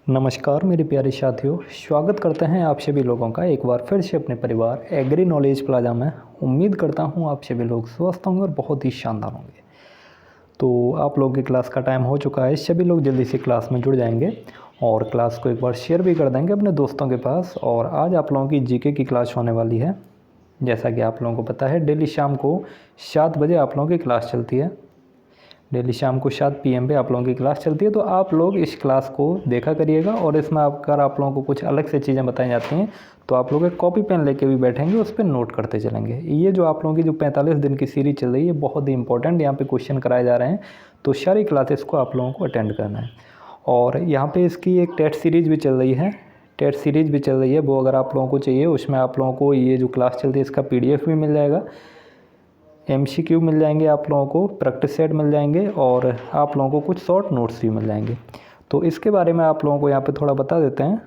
नमस्कार मेरे प्यारे साथियों, स्वागत करते हैं आप सभी लोगों का एक बार फिर से अपने परिवार एग्री नॉलेज प्लाजा में। उम्मीद करता हूं आप सभी लोग स्वस्थ होंगे और बहुत ही शानदार होंगे। तो आप लोगों की क्लास का टाइम हो चुका है, सभी लोग जल्दी से क्लास में जुड़ जाएंगे और क्लास को एक बार शेयर भी कर देंगे अपने दोस्तों के पास। और आज आप लोगों की जीके की क्लास होने वाली है। जैसा कि आप लोगों को पता है, डेली शाम को 7 बजे आप लोगों की क्लास चलती है। डेली शाम को 7 PM पे आप लोगों की क्लास चलती है। तो आप लोग इस क्लास को देखा करिएगा और इसमें अगर आप लोगों को कुछ अलग से चीज़ें बताई जाती हैं तो आप लोग एक कॉपी पेन लेके भी बैठेंगे, उस पर नोट करते चलेंगे। ये जो आप लोगों की जो 45 दिन की सीरीज चल रही है, बहुत ही इंपॉर्टेंट यहाँ पे क्वेश्चन कराए जा रहे हैं। तो सारी क्लासेस को आप लोगों को अटेंड करना है। और यहाँ पे इसकी एक टेस्ट सीरीज भी चल रही है। टेस्ट सीरीज भी चल रही है, वो अगर आप लोगों को चाहिए उसमें आप लोगों को ये जो क्लास चलती है इसका PDF भी मिल जाएगा, MCQ मिल जाएंगे, आप लोगों को प्रैक्टिस सेट मिल जाएंगे और आप लोगों को कुछ शॉर्ट नोट्स भी मिल जाएंगे। तो इसके बारे में आप लोगों को यहाँ पे थोड़ा बता देते हैं।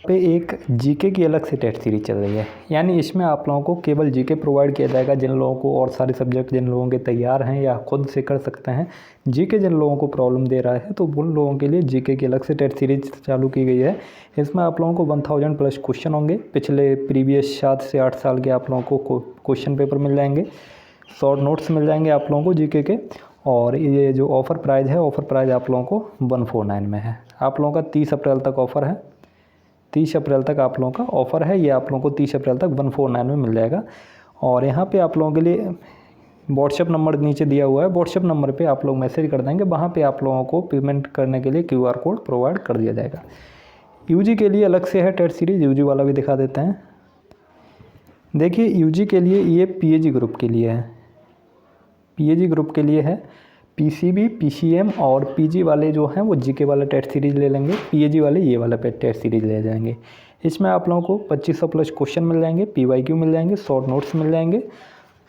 पे एक जीके की अलग से टेस्ट सीरीज चल रही है, यानी इसमें आप लोगों को केवल जीके प्रोवाइड किया जाएगा जिन लोगों को, और सारे सब्जेक्ट जिन लोगों के तैयार हैं या खुद से कर सकते हैं। जीके जिन लोगों को प्रॉब्लम दे रहा है तो उन लोगों के लिए जीके की अलग से टेस्ट सीरीज चालू की गई है। इसमें आप लोगों को 1000+ क्वेश्चन होंगे। पिछले प्रीवियस 7 से 8 साल के आप लोगों को क्वेश्चन पेपर मिल जाएंगे, शॉर्ट नोट्स मिल जाएंगे आप लोगों को जीके के। और ये जो ऑफ़र प्राइस है, ऑफ़र प्राइस आप लोगों को 149 में है। आप लोगों का 30 अप्रैल तक ऑफ़र है। 30 अप्रैल तक आप लोगों का ऑफ़र है। ये आप लोगों को 30 अप्रैल तक 149 में मिल जाएगा। और यहाँ पे आप लोगों के लिए व्हाट्सएप नंबर नीचे दिया हुआ है। व्हाट्सएप नंबर पे आप लोग मैसेज कर देंगे, वहाँ पे आप लोगों को पेमेंट करने के लिए QR कोड प्रोवाइड कर दिया जाएगा। UG के लिए अलग से है टेस्ट सीरीज, UG वाला भी दिखा देते हैं। देखिए UG के लिए ये PAG ग्रुप के लिए है, PAG ग्रुप के लिए है। PCB, PCM और PG वाले जो हैं वो GK वाला टेस्ट सीरीज ले लेंगे, PAG वाले ये वाला टेस्ट सीरीज ले जाएंगे। इसमें आप लोगों को 2500+ क्वेश्चन मिल जाएंगे, PYQ मिल जाएंगे, शॉर्ट नोट्स मिल जाएंगे।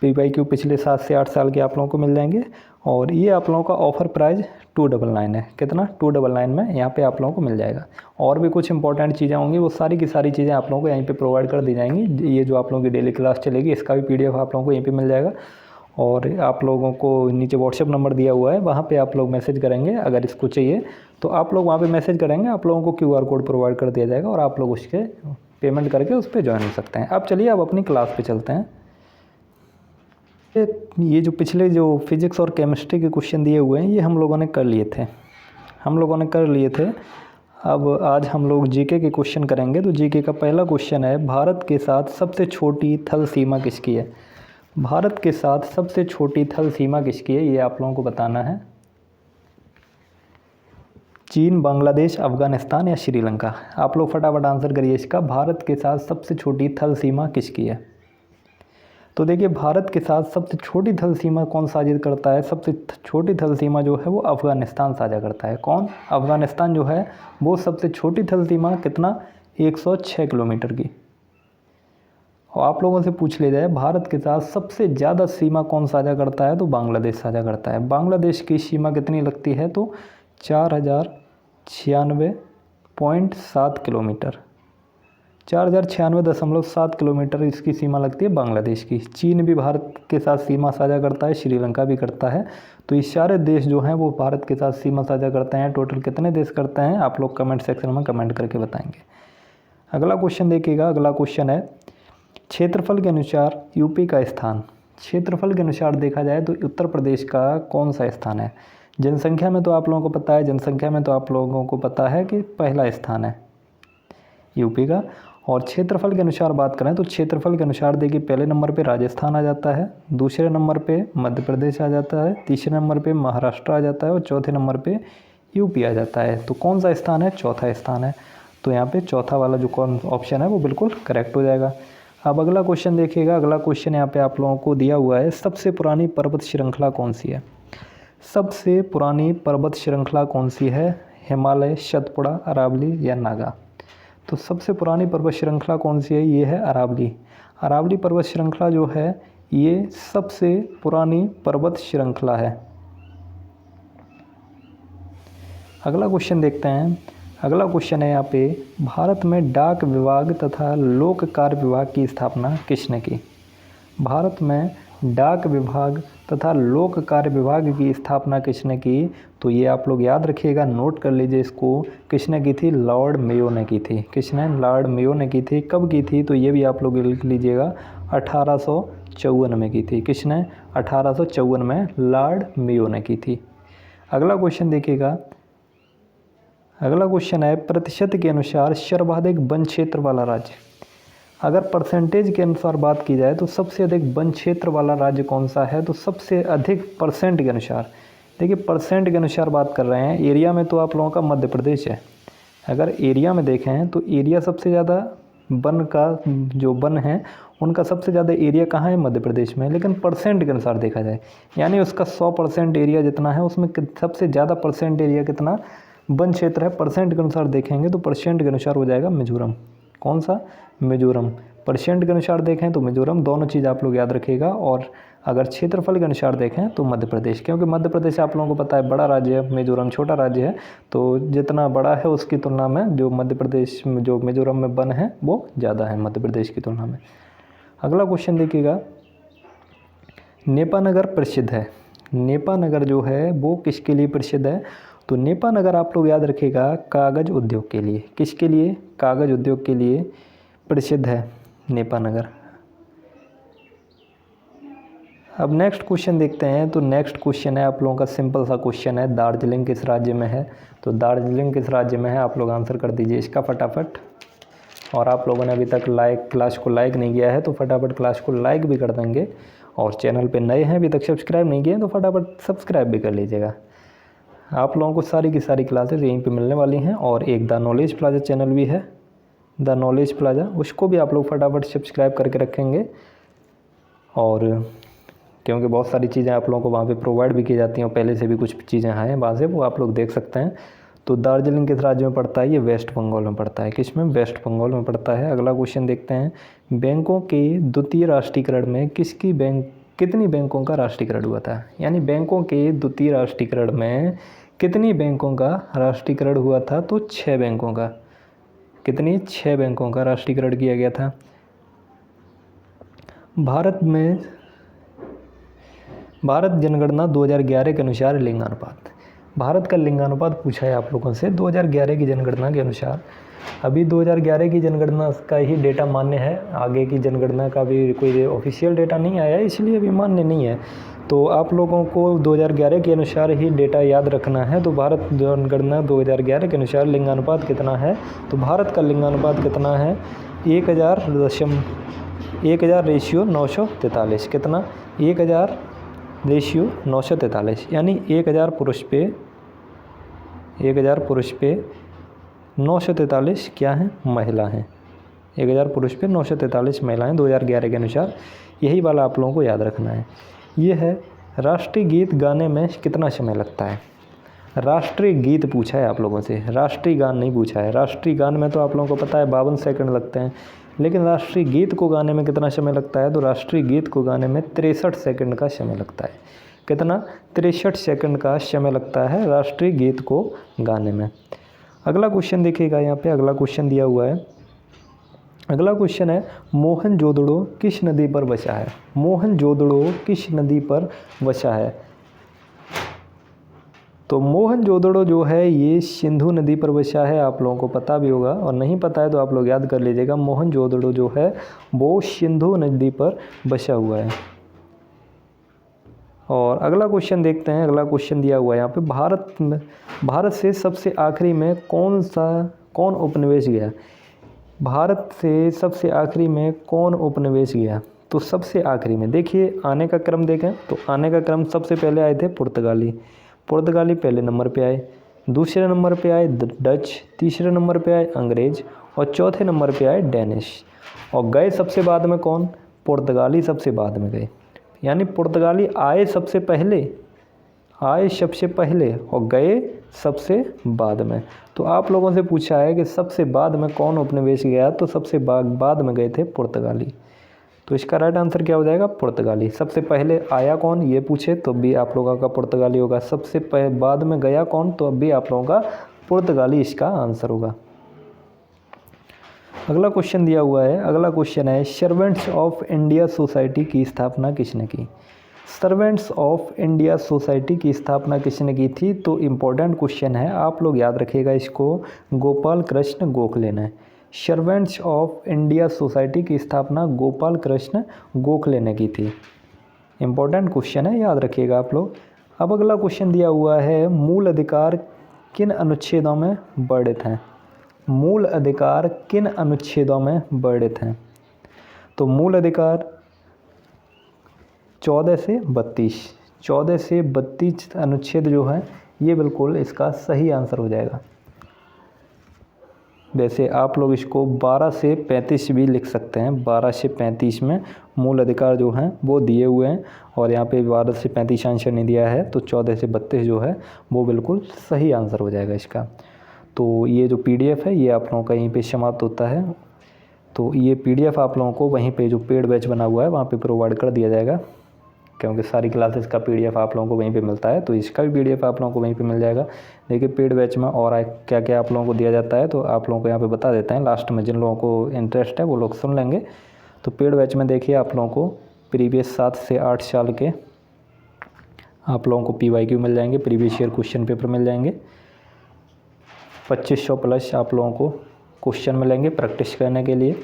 PYQ पिछले 7 से 8 साल के आप लोगों को मिल जाएंगे। और ये आप लोगों का ऑफ़र प्राइस 299 है। कितना? 299 में यहाँ पे आप लोगों को मिल जाएगा। और भी कुछ इंपॉर्टेंट चीज़ें होंगी, वो सारी की सारी चीज़ें आप लोगों को यहीं पे प्रोवाइड कर दी जाएंगी। ये जो आप लोगों की डेली क्लास चलेगी इसका भी PDF आप लोगों को यहीं पे मिल जाएगा। और आप लोगों को नीचे व्हाट्सएप नंबर दिया हुआ है, वहाँ पे आप लोग मैसेज करेंगे। अगर इसको चाहिए तो आप लोग वहाँ पे मैसेज करेंगे, आप लोगों को QR कोड प्रोवाइड कर दिया जाएगा और आप लोग उसके पेमेंट करके उस पर ज्वाइन हो सकते हैं। अब चलिए अब अपनी क्लास पे चलते हैं। ये जो पिछले जो फिज़िक्स और केमिस्ट्री के क्वेश्चन दिए हुए हैं ये हम लोगों ने कर लिए थे। अब आज हम लोग जीके के क्वेश्चन करेंगे। तो जीके का पहला क्वेश्चन है, भारत के साथ सबसे छोटी थल सीमा किसकी है? भारत के साथ सबसे छोटी थल सीमा किसकी है, ये आप लोगों को बताना है। चीन, बांग्लादेश, अफगानिस्तान या श्रीलंका? आप लोग फटाफट आंसर करिए इसका। भारत के साथ सबसे छोटी थल सीमा किसकी है? तो देखिए, भारत के साथ सबसे छोटी थल सीमा कौन साझा करता है? सबसे छोटी थल सीमा जो है वो अफ़गानिस्तान साझा करता है। कौन? अफ़गानिस्तान जो है वो सबसे छोटी थल सीमा कितना? 106 किलोमीटर की। और आप लोगों से पूछ लिया जाए भारत के साथ सबसे ज़्यादा सीमा कौन साझा करता है, तो बांग्लादेश साझा करता है। बांग्लादेश की सीमा कितनी लगती है? तो 4096.7 किलोमीटर, 4096.7 किलोमीटर इसकी सीमा लगती है बांग्लादेश की। चीन भी भारत के साथ सीमा साझा करता है, श्रीलंका भी करता है। तो ये सारे देश जो हैं वो भारत के साथ सीमा साझा करते हैं। टोटल कितने देश करते हैं आप लोग कमेंट सेक्शन में कमेंट करके बताएंगे। अगला क्वेश्चन देखिएगा। अगला क्वेश्चन है, क्षेत्रफल के अनुसार यूपी का स्थान। क्षेत्रफल के अनुसार देखा जाए तो उत्तर प्रदेश का कौन सा स्थान है? जनसंख्या में तो आप लोगों को पता है, कि पहला स्थान है यूपी का। और क्षेत्रफल के अनुसार बात करें तो क्षेत्रफल के अनुसार देखिए, पहले नंबर पे राजस्थान आ जाता है, दूसरे नंबर पे मध्य प्रदेश आ जाता है, तीसरे नंबर पे महाराष्ट्र आ जाता है और चौथे नंबर पे यूपी आ जाता है। तो कौन सा स्थान है? चौथा स्थान है। तो यहाँ पे चौथा वाला जो कौन ऑप्शन है वो बिल्कुल करेक्ट हो जाएगा। अब अगला क्वेश्चन देखिएगा। अगला क्वेश्चन यहाँ पे आप लोगों को दिया हुआ है, सबसे पुरानी पर्वत श्रृंखला कौन सी है? सबसे पुरानी पर्वत श्रृंखला कौन सी है? हिमालय, सतपुड़ा, अरावली या नागा? तो सबसे पुरानी पर्वत श्रृंखला कौन सी है? ये है अरावली। अरावली पर्वत श्रृंखला जो है ये सबसे पुरानी पर्वत श्रृंखला है। अगला क्वेश्चन देखते हैं। अगला क्वेश्चन है यहाँ पे, भारत में डाक विभाग तथा लोक कार्य विभाग की स्थापना किसने की? भारत में डाक विभाग तथा लोक कार्य विभाग की स्थापना किसने की? तो ये आप लोग याद रखिएगा, नोट कर लीजिए इसको। किसने की थी? लॉर्ड मेयो ने की थी। किसने? लॉर्ड मेयो ने की थी। कब की थी? तो ये भी आप लोग लिख लीजिएगा, 1854 में की थी। किसने? 1854 में लॉर्ड मेयो ने की थी। अगला क्वेश्चन देखिएगा। अगला क्वेश्चन है, प्रतिशत के अनुसार सर्वाधिक वन क्षेत्र वाला राज्य। अगर परसेंटेज के अनुसार बात की जाए तो सबसे अधिक वन क्षेत्र वाला राज्य कौन सा है? तो सबसे अधिक परसेंट के अनुसार, देखिए परसेंट के अनुसार बात कर रहे हैं। एरिया में तो आप लोगों का मध्य प्रदेश है। अगर एरिया में देखें तो एरिया सबसे ज़्यादा वन का जो वन है उनका सबसे ज़्यादा एरिया कहाँ है? मध्य प्रदेश में। लेकिन परसेंट के अनुसार देखा जाए, यानी उसका 100% एरिया जितना है उसमें सबसे ज़्यादा परसेंट एरिया कितना वन क्षेत्र है? परसेंट के अनुसार देखेंगे तो परसेंट के अनुसार हो जाएगा मिजोरम। कौन सा? मिजोरम। परसेंट के अनुसार देखें तो मिजोरम। दोनों चीज़ आप लोग याद रखिएगा। और अगर क्षेत्रफल के अनुसार देखें तो मध्य प्रदेश, क्योंकि मध्य प्रदेश आप लोगों को पता है बड़ा राज्य है, मिजोरम छोटा राज्य है। तो जितना बड़ा है उसकी तुलना में जो मध्य प्रदेश में जो मिजोरम में वन है वो ज़्यादा है मध्य प्रदेश की तुलना में। अगला क्वेश्चन देखिएगा, नेपानगर प्रसिद्ध है। नेपानगर जो है वो किसके लिए प्रसिद्ध है? तो नेपानगर आप लोग याद रखिएगा कागज़ उद्योग के लिए। किसके लिए? कागज़ उद्योग के लिए प्रसिद्ध है नेपानगर। अब नेक्स्ट क्वेश्चन देखते हैं। तो नेक्स्ट क्वेश्चन है आप लोगों का सिंपल सा क्वेश्चन है, दार्जिलिंग किस राज्य में है? तो दार्जिलिंग किस राज्य में है? आप लोग आंसर कर दीजिए इसका फटाफट। और आप लोगों ने अभी तक क्लास को लाइक नहीं किया है तो फटाफट क्लास को लाइक भी कर देंगे। और चैनल पे नए हैं अभी तक सब्सक्राइब नहीं किए हैं तो फटाफट सब्सक्राइब भी कर लीजिएगा। आप लोगों को सारी की सारी क्लासेस यहीं पे मिलने वाली हैं। और एक द नॉलेज प्लाजा चैनल भी है, द नॉलेज प्लाजा, उसको भी आप लोग फटाफट सब्सक्राइब करके रखेंगे। और क्योंकि बहुत सारी चीज़ें आप लोगों को वहाँ पे प्रोवाइड भी की जाती हैं और पहले से भी कुछ चीज़ें हैं वहाँ से, वो आप लोग देख सकते हैं। तो दार्जिलिंग किस राज्य में पड़ता है? ये वेस्ट बंगाल में पड़ता है। किस में? वेस्ट बंगाल में पड़ता है। अगला क्वेश्चन देखते हैं, बैंकों के द्वितीय राष्ट्रीयकरण में कितनी बैंकों का राष्ट्रीयकरण हुआ था? यानी बैंकों के द्वितीय राष्ट्रीयकरण में कितनी बैंकों का राष्ट्रीयकरण हुआ था? तो 6 बैंकों का। कितनी? 6 बैंकों का राष्ट्रीयकरण किया गया था। भारत जनगणना 2011 के अनुसार लिंगानुपात, भारत का लिंगानुपात पूछा है आप लोगों से 2011 की जनगणना के अनुसार। अभी 2011 की जनगणना का ही डेटा मान्य है, आगे की जनगणना का भी कोई ऑफिशियल डेटा नहीं आया है, इसलिए अभी मान्य नहीं है। तो आप लोगों को 2011 के अनुसार ही डेटा याद रखना है। तो भारत जनगणना 2011 के अनुसार लिंगानुपात कितना है? तो भारत का लिंगानुपात कितना है? 1000/943। कितना? 1000/943, यानी 1000 पुरुष पे 943 क्या हैं? महिला हैं। 1000 पुरुष पे 943 महिलाएं 2011 के अनुसार। यही वाला आप लोगों को याद रखना है। ये है राष्ट्रीय गीत गाने में कितना समय लगता है? राष्ट्रीय गीत पूछा है आप लोगों से, राष्ट्रीय गान नहीं पूछा है। राष्ट्रीय गान में तो आप लोगों को पता है 52 सेकंड लगते हैं, लेकिन राष्ट्रीय गीत को गाने में कितना समय लगता है? तो राष्ट्रीय गीत को गाने में 63 सेकंड का समय लगता है। कितना? 63 सेकंड का समय लगता है राष्ट्रीय गीत को गाने में। अगला क्वेश्चन देखिएगा, यहाँ पे अगला क्वेश्चन दिया हुआ है। अगला क्वेश्चन है, मोहनजोदड़ो किस नदी पर बसा है? मोहनजोदड़ो किस नदी पर बसा है? तो मोहनजोदड़ो जो है ये सिंधु नदी पर बसा है। आप लोगों को पता भी होगा, और नहीं पता है तो आप लोग याद कर लीजिएगा। मोहनजोदड़ो जो है वो सिंधु नदी पर बसा हुआ है। और अगला क्वेश्चन देखते हैं। अगला क्वेश्चन दिया हुआ है यहाँ पे, भारत से सबसे आखिरी में कौन उपनिवेश गया? भारत से सबसे आखिरी में कौन उपनिवेश गया? तो सबसे आखिरी में देखिए आने का क्रम देखें तो आने का क्रम सबसे पहले आए थे पुर्तगाली पहले नंबर पे आए, दूसरे नंबर पे आए डच, तीसरे नंबर पे आए अंग्रेज और चौथे नंबर पे आए डेनिश। और गए सबसे बाद में कौन? पुर्तगाली सबसे बाद में गए। यानी पुर्तगाली आए सबसे पहले और गए सबसे बाद में। तो आप लोगों से पूछा है कि सबसे बाद में कौन उपनिवेश गया? तो सबसे बाद में गए थे पुर्तगाली। तो इसका राइट आंसर क्या हो जाएगा? पुर्तगाली। सबसे पहले आया कौन ये पूछे तो भी आप लोगों का पुर्तगाली होगा। सबसे बाद में गया कौन? तो अब भी आप लोगों का पुर्तगाली इसका आंसर होगा। अगला क्वेश्चन दिया हुआ है, अगला क्वेश्चन है सर्वेंट्स ऑफ इंडिया सोसाइटी की स्थापना किसने की। सर्वेंट्स ऑफ इंडिया सोसाइटी की स्थापना किसने की थी। तो इम्पोर्टेंट क्वेश्चन है, आप लोग याद रखिएगा इसको, गोपाल कृष्ण गोखले ने। सर्वेंट्स ऑफ इंडिया सोसाइटी की स्थापना गोपाल कृष्ण गोखले ने की थी। इम्पोर्टेंट क्वेश्चन है, याद रखिएगा आप लोग। अब अगला क्वेश्चन दिया हुआ है, मूल अधिकार किन अनुच्छेदों में वर्णित हैं। मूल अधिकार किन अनुच्छेदों में वर्णित हैं। तो मूल अधिकार 14 से 32 अनुच्छेद जो है ये बिल्कुल इसका सही आंसर हो जाएगा। वैसे आप लोग इसको 12 से 35 भी लिख सकते हैं। 12 से 35 में मूल अधिकार जो हैं वो दिए हुए हैं और यहाँ पे 12 से 35 आंसर नहीं दिया है, तो 14 से 32 जो है वो बिल्कुल सही आंसर हो जाएगा इसका। तो ये जो PDF है ये आप लोगों का यहीं पे समाप्त होता है। तो ये PDF आप लोगों को वहीं पे जो पेड बैच बना हुआ है वहाँ पे प्रोवाइड कर दिया जाएगा, क्योंकि सारी क्लासेस का PDF आप लोगों को वहीं पे मिलता है, तो इसका भी PDF आप लोगों को वहीं पे मिल जाएगा। देखिए पेड बैच में और क्या क्या आप लोगों को दिया जाता है तो आप लोगों को यहाँ पे बता देते हैं लास्ट में, जिन लोगों को इंटरेस्ट है वो लोग सुन लेंगे। तो पेड बैच में देखिए आप लोगों को प्रीवियस 7 से 8 साल के आप लोगों को PYQ मिल जाएंगे, प्रीवियस ईयर क्वेश्चन पेपर मिल जाएंगे। 2500 प्लस आप लोगों को क्वेश्चन मिलेंगे प्रैक्टिस करने के लिए।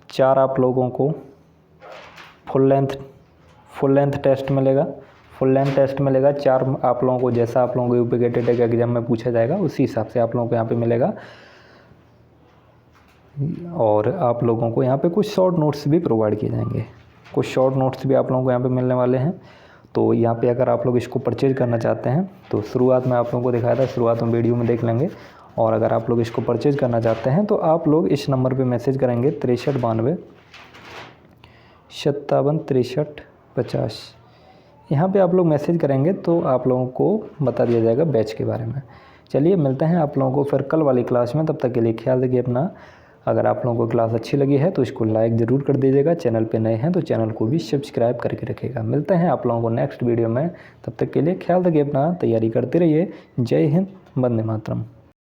4 आप लोगों को फुल लेंथ टेस्ट मिलेगा। फुल लेंथ टेस्ट मिलेगा 4 आप लोगों को, जैसा आप लोगों को यूपी गेटेड एग्जाम में पूछा जाएगा उसी हिसाब से आप लोगों को यहाँ पे मिलेगा। और आप लोगों को यहाँ पे कुछ शॉर्ट नोट्स भी प्रोवाइड किए जाएंगे, कुछ शॉर्ट नोट्स भी आप लोगों को यहाँ पे मिलने वाले हैं। तो यहाँ पे अगर आप लोग इसको परचेज करना चाहते हैं तो शुरुआत में आप लोगों को दिखाया था, शुरुआत में वीडियो में देख लेंगे। और अगर आप लोग इसको परचेज करना चाहते हैं तो आप लोग इस नंबर पे मैसेज करेंगे 6392 57 63 50। यहाँ पे आप लोग मैसेज करेंगे तो आप लोगों को बता दिया जाएगा बैच के बारे में। चलिए मिलते हैं आप लोगों को फिर कल वाली क्लास में, तब तक के लिए ख्याल रखिए अपना। अगर आप लोगों को क्लास अच्छी लगी है तो इसको लाइक ज़रूर कर दीजिएगा, चैनल पे नए हैं तो चैनल को भी सब्सक्राइब करके रखिएगा। मिलते हैं आप लोगों को नेक्स्ट वीडियो में, तब तक के लिए ख्याल रखिए अपना, तैयारी करते रहिए। जय हिंद, वंदे मातरम।